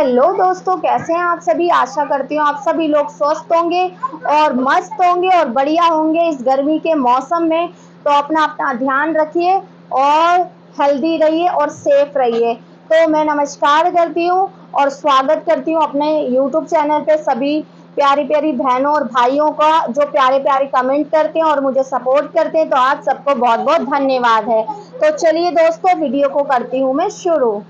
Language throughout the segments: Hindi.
हेलो दोस्तों, कैसे हैं आप सभी। आशा करती हूँ आप सभी लोग स्वस्थ होंगे और मस्त होंगे और बढ़िया होंगे इस गर्मी के मौसम में। तो अपना अपना ध्यान रखिए और हेल्दी रहिए और सेफ रहिए। तो मैं नमस्कार करती हूँ और स्वागत करती हूँ अपने यूट्यूब चैनल पे सभी प्यारी प्यारी बहनों और भाइयों का जो प्यारे प्यारे कमेंट करते हैं और मुझे सपोर्ट करते हैं। तो आज सबको बहुत बहुत धन्यवाद है। तो चलिए दोस्तों, वीडियो को करती हूँ मैं शुरू।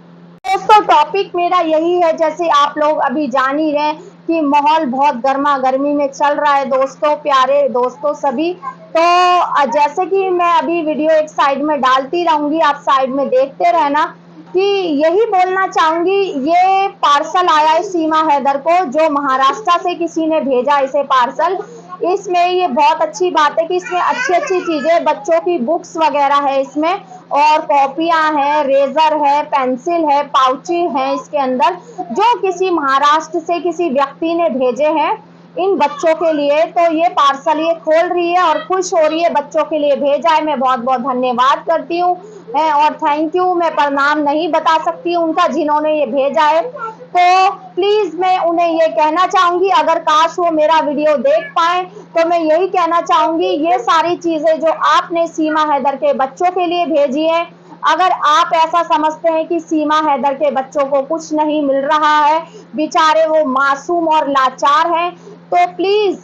दोस्तों, टॉपिक मेरा यही है, जैसे आप लोग अभी जान ही रहे हैं कि माहौल बहुत गर्मा गर्मी में चल रहा है दोस्तों, प्यारे दोस्तों सभी। तो जैसे कि मैं अभी वीडियो एक साइड में डालती रहूंगी, आप साइड में देखते रहना। कि यही बोलना चाहूंगी, ये पार्सल आया है सीमा हैदर को, जो महाराष्ट्र से किसी ने भेजा इसे पार्सल। इसमें ये बहुत अच्छी बात है कि इसमें अच्छी अच्छी चीजें, बच्चों की बुक्स वगैरह है इसमें, और कॉपियां हैं, रेजर है, पेंसिल है, पाउची है इसके अंदर, जो किसी महाराष्ट्र से किसी व्यक्ति ने भेजे हैं इन बच्चों के लिए। तो ये पार्सल ये खोल रही है और खुश हो रही है, बच्चों के लिए भेजा है। मैं बहुत बहुत धन्यवाद करती हूँ और थैंक यू। मैं प्रणाम नहीं बता सकती उनका जिन्होंने ये भेजा है। तो प्लीज मैं उन्हें ये कहना चाहूंगी, अगर काश वो मेरा वीडियो देख पाए तो मैं यही कहना चाहूंगी, ये सारी चीजें जो आपने सीमा हैदर के बच्चों के लिए भेजी है, अगर आप ऐसा समझते हैं कि सीमा हैदर के बच्चों को कुछ नहीं मिल रहा है, बेचारे वो मासूम और लाचार हैं, तो प्लीज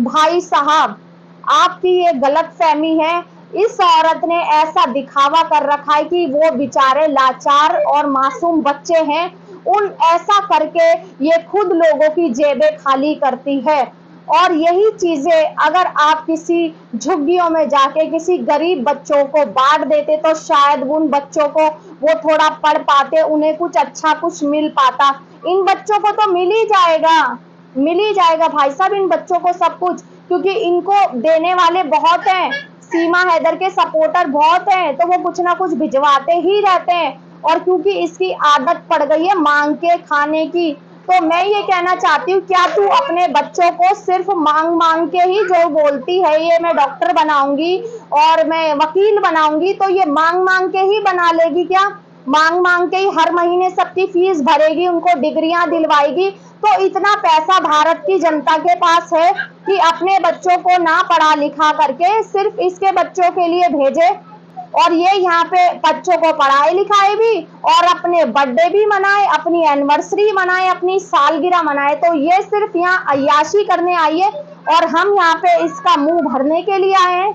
भाई साहब, आपकी ये गलत फहमी है। इस औरत ने ऐसा दिखावा कर रखा है कि वो बेचारे लाचार और मासूम बच्चे हैं, उन ऐसा करके ये खुद लोगों की जेबें खाली करती है। और यही चीजें अगर आप किसी झुग्गियों में जाके किसी गरीब बच्चों को बांट देते तो शायद उन बच्चों को वो थोड़ा पढ़ पाते, उन्हें कुछ अच्छा कुछ मिल पाता। इन बच्चों को तो मिल ही जाएगा भाई साहब, इन बच्चों को सब कुछ, क्योंकि इनको देने वाले बहुत हैं, सीमा हैदर के सपोर्टर बहुत हैं, तो वो कुछ ना कुछ भिजवाते ही रहते हैं। और क्योंकि इसकी आदत पड़ गई है मांग के खाने की, तो मैं ये कहना चाहती हूँ, क्या तू अपने बच्चों को सिर्फ मांग मांग के ही जो बोलती है ये मैं डॉक्टर बनाऊंगी और मैं वकील बनाऊंगी, तो ये मांग मांग के ही बना लेगी क्या? मांग मांग के ही हर महीने सबकी फीस भरेगी, उनको डिग्रियां दिलवाएगी? तो इतना पैसा भारत की जनता के पास है कि अपने बच्चों को ना पढ़ा लिखा करके सिर्फ इसके बच्चों के लिए भेजे, और ये यहाँ पे बच्चों को पढ़ाए लिखाए भी और अपने बर्थडे भी मनाए, अपनी एनिवर्सरी मनाए, अपनी सालगिरह मनाए। तो ये सिर्फ यहाँ अय्याशी करने आई है और हम यहाँ पे इसका मुंह भरने के लिए आए हैं।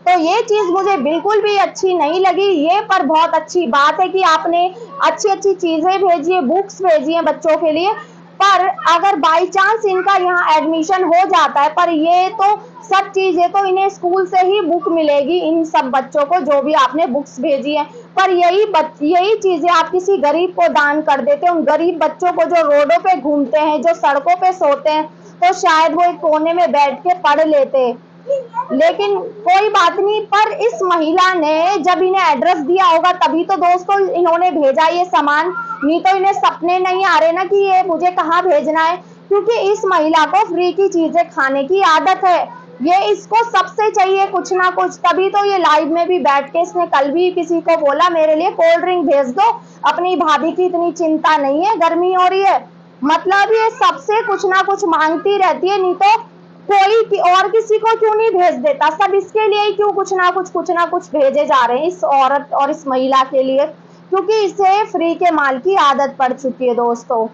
तो ये चीज मुझे बिल्कुल भी अच्छी नहीं लगी। ये पर बहुत अच्छी बात है कि आपने अच्छी अच्छी चीजें भेजी है, बुक्स भेजी है बच्चों के लिए, पर अगर बाई चांस इनका यहाँ एडमिशन हो जाता है, पर ये तो सब चीजें तो इन्हें स्कूल से ही बुक मिलेगी इन सब बच्चों को जो भी आपने बुक्स भेजी है, पर यही चीजें आप किसी गरीब को दान कर देते, उन गरीब बच्चों को जो रोडों पे घूमते हैं, जो सड़कों पे सोते हैं, तो शायद वो एक कोने में बैठ के पढ़ लेते। लेकिन कोई बात नहीं, पर इस महिला ने जब इन्हें एड्रेस दिया होगा तभी तो दोस्तों इन्होंने भेजा ये सामान, नहीं तो इन्हें सपने नहीं आ रहे ना कि ये मुझे कहाँ भेजना है, क्योंकि इस महिला को फ्री की चीजें खाने की आदत है। ये इसको सबसे चाहिए कुछ ना कुछ, तभी तो ये लाइव में भी बैठ के इसने कल भी किसी को बोला मेरे लिए कोल्ड ड्रिंक भेज दो, अपनी भाभी की इतनी चिंता नहीं है, गर्मी हो रही है। मतलब ये सबसे कुछ ना कुछ मांगती रहती है, नहीं तो कोई और किसी को क्यों नहीं भेज देता, सब इसके लिए ही क्यों कुछ ना कुछ भेजे जा रहे हैं इस औरत और इस महिला के लिए, क्योंकि इसे फ्री के माल की आदत पड़ चुकी है दोस्तों।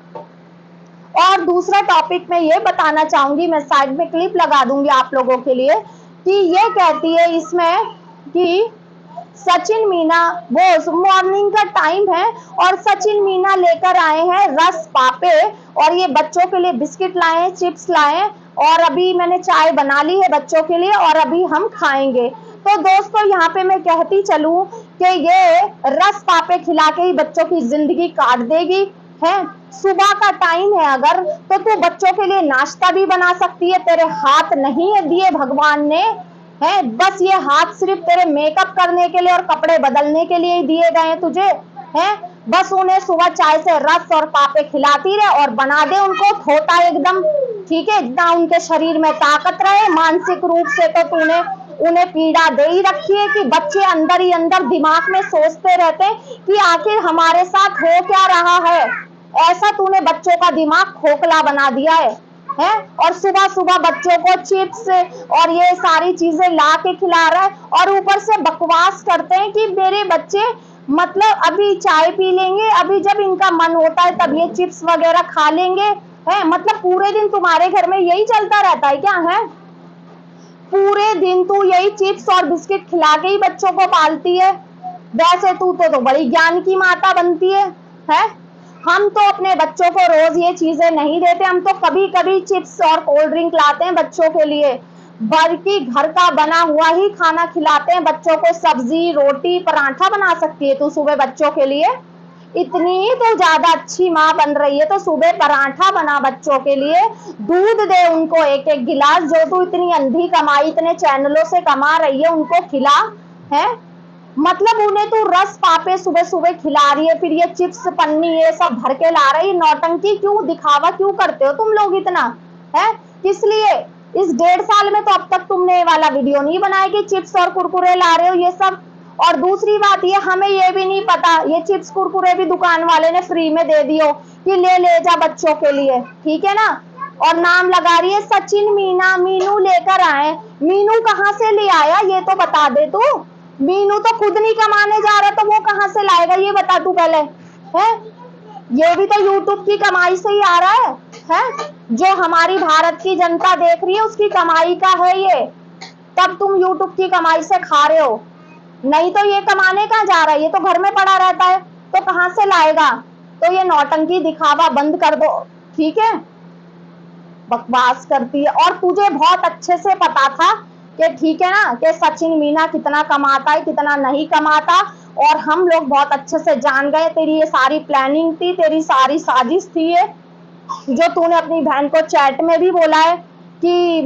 और दूसरा टॉपिक मैं ये बताना चाहूंगी, मैं साइड में क्लिप लगा दूंगी आप लोगों के लिए, कि ये कहती है इसमें कि सचिन मीना, वो मॉर्निंग का टाइम है और सचिन मीना लेकर आए हैं रस पापे, और ये बच्चों के लिए बिस्किट लाए हैं, चिप्स लाए हैं, और अभी मैंने चाय बना ली है बच्चों के लिए और अभी हम खाएंगे। तो दोस्तों यहाँ पे मैं कहती चलूं कि ये रस पापे खिला के ही बच्चों की जिंदगी काट देगी है। सुबह का टाइम है, अगर तो तू बच्चों के लिए नाश्ता भी बना सकती है, तेरे हाथ नहीं है दिए भगवान ने, है बस ये हाथ सिर्फ तेरे मेकअप करने के लिए और कपड़े बदलने के लिए ही दिए गए हैं तुझे, है बस उन्हें सुबह चाय से रस और पापे खिलाती रहे और बना दे उनको धोता एकदम, ठीक है, जितना उनके शरीर में ताकत रहे। मानसिक रूप से तो तूने उन्हें पीड़ा दे ही रखी है कि बच्चे अंदर ही अंदर दिमाग में सोचते रहते हैं कि आखिर हमारे साथ हो क्या रहा है, ऐसा तूने बच्चों का दिमाग खोखला बना दिया है? और सुबह सुबह बच्चों को चिप्स और ये सारी चीजें ला के खिला रहा है, और ऊपर से बकवास करते हैं कि मेरे बच्चे मतलब अभी चाय पी लेंगे, अभी जब इनका मन होता है तब ये चिप्स वगैरह खा लेंगे, है मतलब पूरे दिन तुम्हारे घर में यही चलता रहता है क्या? है पूरे दिन तू यही चिप्स और बिस्किट खिला के ही बच्चों को पालती है? वैसे तू तो बड़ी ज्ञान की माता बनती है? हम तो अपने बच्चों को रोज ये चीजें नहीं देते, हम तो कभी कभी चिप्स और कोल्ड ड्रिंक लाते हैं बच्चों के लिए, बल्कि घर का बना हुआ ही खाना खिलाते हैं बच्चों को। सब्जी, रोटी, पराठा बना सकती है तू सुबह बच्चों के लिए? इतनी तो ज्यादा अच्छी माँ बन रही है तो सुबह पराठा बना बच्चों के लिए, दूध दे उनको एक एक गिलास, जो तू इतनी अंधी कमाई इतने चैनलों से कमा रही है उनको खिला। है मतलब उन्हें तू रस पापे सुबह सुबह खिला रही है, फिर ये चिप्स पन्नी ये सब भर के ला रही। नौटंकी क्यों, दिखावा क्यों करते हो तुम लोग इतना? है किस लिए? इस 1.5 साल में तो अब तक तुमने ये वाला वीडियो नहीं बनाया कि चिप्स और कुरकुरे ला रहे हो ये सब। और दूसरी बात ये, हमें ये भी नहीं पता ये चिप्स कुरकुरे भी दुकान वाले ने फ्री में दे दियो कि ले जा बच्चों के लिए, ठीक है ना? और नाम लगा रही है सचिन मीना, मीनू लेकर आए। मीनू कहाँ से ले आया ये तो बता दे तू। मीनू तो खुद नहीं कमाने जा रहा तो वो कहाँ से लाएगा ये बता तू पहले। है ये भी तो यूट्यूब की कमाई से ही आ रहा है? जो हमारी भारत की जनता देख रही है उसकी कमाई का है ये, तब तुम यूट्यूब की कमाई से खा रहे हो। नहीं तो ये कमाने कहाँ जा रहा है? ये तो घर में पड़ा रहता है तो कहाँ से लाएगा? तो ये नौटंकी दिखावा बंद कर दो, ठीक है? बकवास करती है। और तुझे बहुत अच्छे से पता था कि ठीक है ना कि सचिन मीना कितना कमाता है कितना नहीं कमाता, और हम लोग बहुत अच्छे से जान गए तेरी ये सारी प्लानिंग थी, तेरी सारी साजिश थी ये, जो तूने अपनी बहन को चैट में भी बोला है कि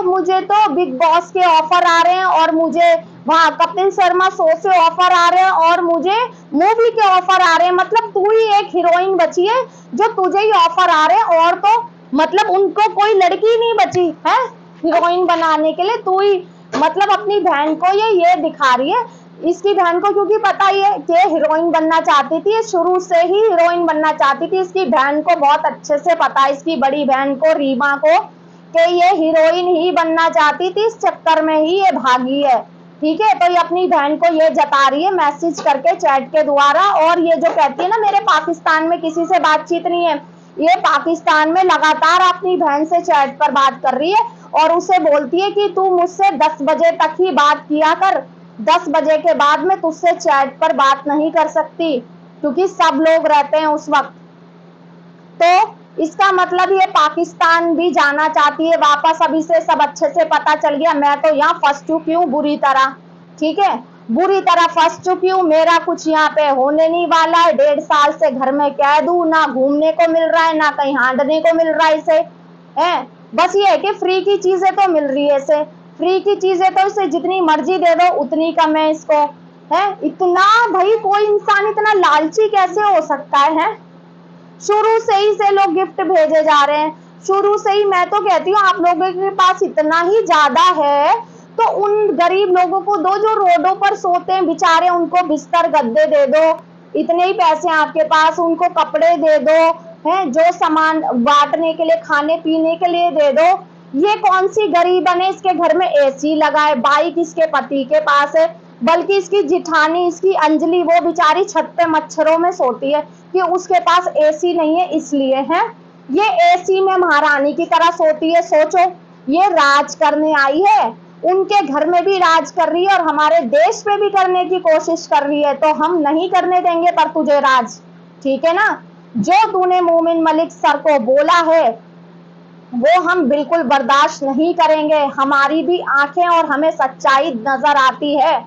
मुझे तो बिग बॉस के ऑफर आ रहे हैं, और मुझे वहाँ कपिल शर्मा शो से ऑफर आ रहे हैं, और मुझे मूवी के ऑफर आ रहे हैं। मतलब तू ही एक हीरोइन बची है जो तुझे ही ऑफर आ रहे हैं, और तो मतलब उनको कोई लड़की नहीं बची है हीरोइन बनाने के लिए। तू ही मतलब अपनी बहन को ये दिखा रही है। इसकी बहन को क्योंकि पता ही है कि हीरोइन बनना चाहती थी, शुरू से ही हीरोइन बनना चाहती थी। इसकी बहन को बहुत अच्छे से पता है, इसकी बड़ी बहन को रीमा को, कि ये हीरोइन ही बनना चाहती थी, इस चक्कर में ही ये भागी है, ठीक है? तो ये अपनी बहन को ये जता रही है मैसेज करके चैट के द्वारा। और ये जो कहती है ना मेरे पाकिस्तान में किसी से बातचीत नहीं है, ये पाकिस्तान में लगातार अपनी बहन से चैट पर बात कर रही है, और उसे बोलती है कि तू मुझसे 10 बजे तक ही बात किया कर, 10 बजे के बाद में तुझसे चैट पर बात नहीं कर सकती, क्योंकि सब लोग रहते हैं उस वक्त। तो इसका मतलब ये पाकिस्तान भी जाना चाहती है वापस। अभी से सब अच्छे से पता चल गया। मैं तो यहाँ फंस चुकी हूँ बुरी तरह, ठीक है? बुरी तरह फंस चुकी हूँ। मेरा कुछ यहाँ पे होने नहीं वाला है। 1.5 साल से घर में कैद हूँ, ना घूमने को मिल रहा है ना कहीं हांडने को मिल रहा है इसे, है? बस ये है कि फ्री की चीजें तो मिल रही है इसे, फ्री की चीजें तो इसे जितनी मर्जी दे दो उतनी कम है इसको, है? इतना भाई कोई इंसान इतना लालची कैसे हो सकता है? शुरू से ही से लोग गिफ्ट भेजे जा रहे हैं, शुरू से ही। मैं तो कहती हूँ आप लोगों के पास इतना ही ज्यादा है तो उन गरीब लोगों को दो जो रोडों पर सोते हैं बेचारे, उनको बिस्तर गद्दे दे दो। इतने ही पैसे आपके पास, उनको कपड़े दे दो, है? जो सामान बांटने के लिए खाने पीने के लिए दे दो। ये कौन सी गरीबन है इसके घर में एसी लगा है, बाइक इसके पति के पास है, बल्कि इसकी जिठानी इसकी अंजलि वो बेचारी छत पे मच्छरों में सोती है कि उसके पास एसी नहीं है इसलिए, है? ये एसी में महारानी की तरह सोती है। सोचो, ये राज करने आई है, उनके घर में भी राज कर रही है और हमारे देश पे भी करने की कोशिश कर रही है। तो हम नहीं करने देंगे पर तुझे राज, ठीक है ना? जो तूने मोमिन मलिक सर को बोला है वो हम बिल्कुल बर्दाश्त नहीं करेंगे। हमारी भी आंखें और हमें सच्चाई नजर आती है।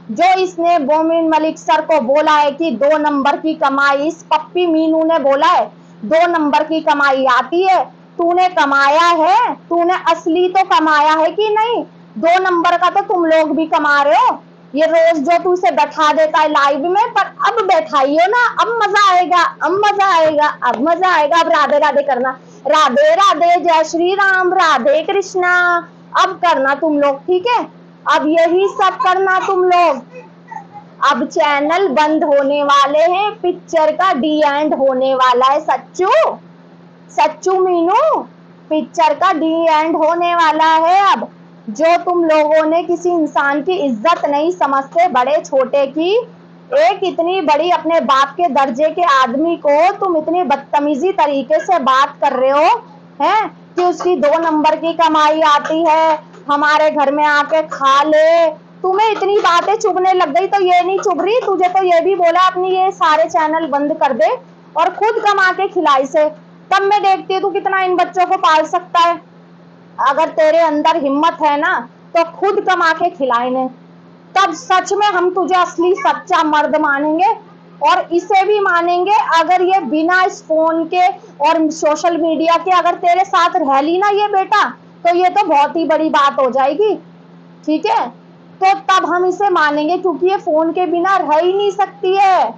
जो इसने मोमिन मलिक सर को बोला है कि 2 नंबर की कमाई, इस पप्पी मीनू ने बोला है 2 नंबर की कमाई आती है। तूने कमाया है? तूने असली तो कमाया है कि नहीं? 2 नंबर का तो तुम लोग भी कमा रहे हो। ये रोज जो तू इसे बैठा देता है लाइव में, पर अब बैठाइयो ना, अब मजा आएगा, अब मजा आएगा, अब मजा आएगा। अब राधे राधे करना, राधे राधे, जय श्री राम, राधे कृष्णा, अब करना तुम लोग, ठीक है? अब यही सब करना तुम लोग। अब चैनल बंद होने वाले हैं, पिक्चर का डी एंड होने वाला है। सच्चू सच्चू मीनू, पिक्चर का डी एंड होने वाला है। अब जो तुम लोगों ने किसी इंसान की इज्जत नहीं समझते, बड़े छोटे की, एक इतनी बड़ी अपने बाप के दर्जे के आदमी को तुम इतनी बदतमीजी तरीके से बात कर रहे हो हैं कि उसकी 2 नंबर की कमाई आती है, हमारे घर में आके खा ले। तुम्हें इतनी बातें चुभने लग गई तो ये नहीं चुभ रही? तुझे तो ये भी बोला अपनी ये सारे चैनल बंद कर दे और खुद कमा के खिलाई से, तब मैं देखती हूँ तू कितना इन बच्चों को पाल सकता है। अगर तेरे अंदर हिम्मत है ना तो खुद कमा के खिलाएंगे, तब सच में हम तुझे असली सच्चा मर्द मानेंगे। और इसे भी मानेंगे अगर ये बिना इस फोन के और सोशल मीडिया के अगर तेरे साथ रह ली ना ये बेटा, तो ये तो बहुत ही बड़ी बात हो जाएगी। ठीक है, तो तब हम इसे मानेंगे, क्योंकि ये फोन के बिना रह ही नहीं सकती है।